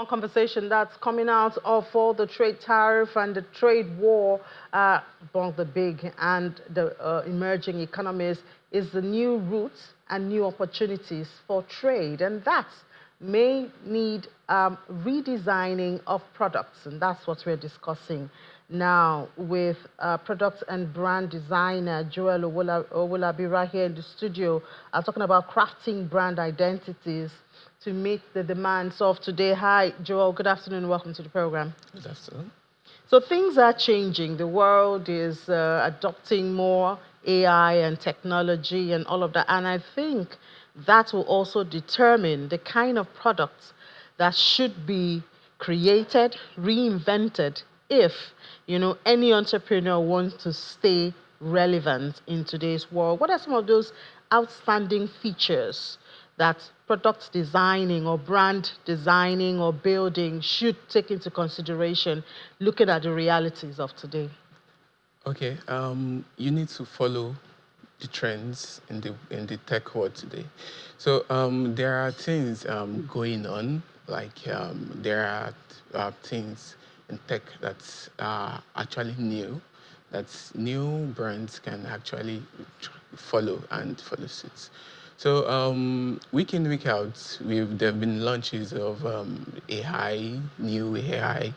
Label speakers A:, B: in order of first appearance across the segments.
A: Conversation that's coming out of all the trade tariff and the trade war among the big and the emerging economies is the new routes and new opportunities for trade. And that may need redesigning of products. And that's what we're discussing now with product and brand designer Joel Owolabi right here in the studio. Talking about crafting brand identities to meet the demands of today. Hi, Joel. Good afternoon. Welcome to the program.
B: Good afternoon.
A: So things are changing. The world is adopting more AI and technology and all of that. And I think that will also determine the kind of products that should be created, reinvented, if any entrepreneur wants to stay relevant in today's world. What are some of those outstanding features that product designing or brand designing or building should take into consideration looking at the realities of today?
B: Okay, you need to follow the trends in the tech world today. So there are things going on, like there are things in tech that are actually new, that new brands can actually follow and follow suit. So week in, week out, there have been launches of AI, new AI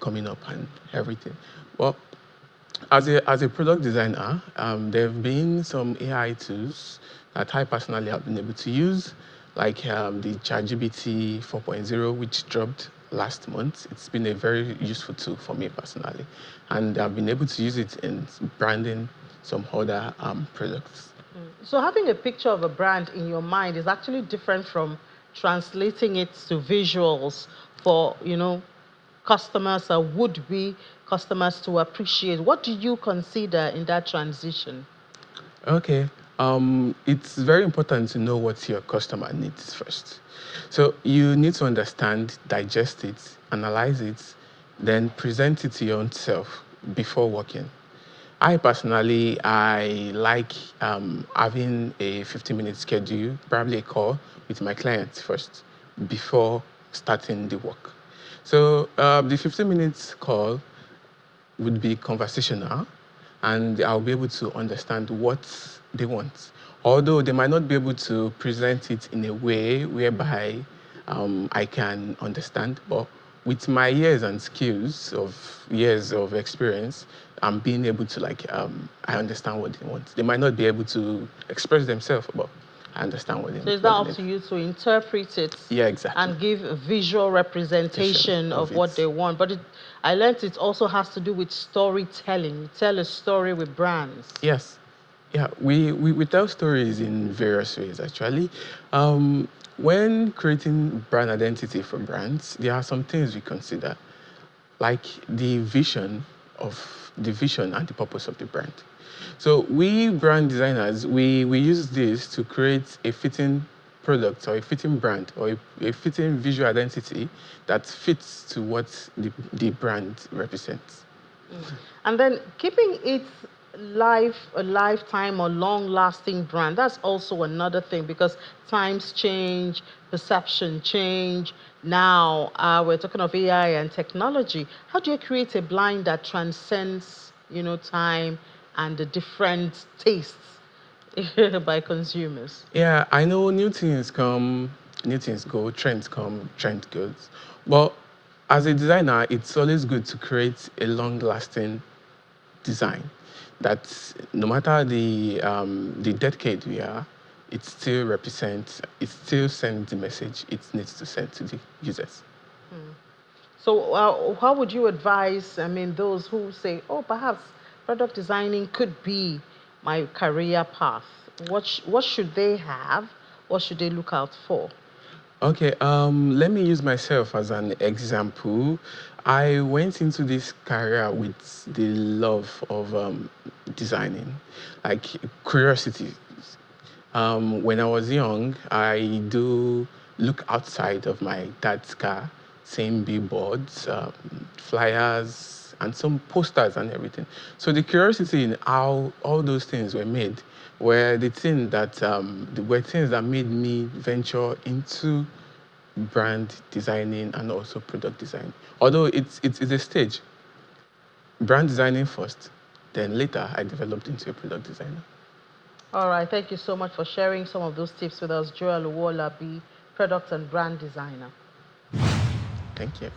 B: coming up and everything. Well, as a product designer, there have been some AI tools that I personally have been able to use, like the ChatGPT 4.0, which dropped last month. It's been a very useful tool for me personally, and I've been able to use it in branding some other products.
A: So having a picture of a brand in your mind is actually different from translating it to visuals for, customers or would-be customers to appreciate. What do you consider in that transition?
B: Okay. It's very important to know what your customer needs first. So you need to understand, digest it, analyze it, then present it to your own self before working. I personally, I like having a 15-minute schedule, probably a call with my clients first before starting the work. So the 15 minutes call would be conversational, and I'll be able to understand what they want. Although they might not be able to present it in a way whereby I can understand, but with my years and skills of years of experience, I'm being able to I understand what they want. They might not be able to express themselves, but I understand
A: So it's
B: what they
A: now up
B: need.
A: to you to interpret it
B: Yeah, exactly.
A: and give a visual
B: Vision
A: representation
B: of
A: of what
B: it.
A: they want. But I learned it also has to do with storytelling. You tell a story with brands.
B: Yes. Yeah, we tell stories in various ways actually. When creating brand identity for brands, there are some things we consider, like the vision and the purpose of the brand. So we brand designers, we use this to create a fitting product or a fitting brand or a fitting visual identity that fits to what the brand represents.
A: And then keeping it a lifetime or long-lasting brand, that's also another thing because times change, perception change. Now we're talking of AI and technology. How do you create a blind that transcends, time and the different tastes by consumers?
B: Yeah, I know new things come, new things go, trends come, trend goes. But as a designer, it's always good to create a long-lasting design that no matter the decade we are, it still represents, it still sends the message it needs to send to the users.
A: So, how would you advise, I mean, those who say, oh, perhaps product designing could be my career path? What should they have? What should they look out for?
B: Okay, let me use myself as an example. I went into this career with the love of designing, like curiosity. When I was young, I do look outside of my dad's car, seeing billboards, flyers, and some posters and everything. So the curiosity in how all those things were made were things that made me venture into brand designing and also product design. Although it's a stage. Brand designing first, then later I developed into a product designer.
A: All right, thank you so much for sharing some of those tips with us, Joel Owolabi, product and brand designer.
B: Thank you.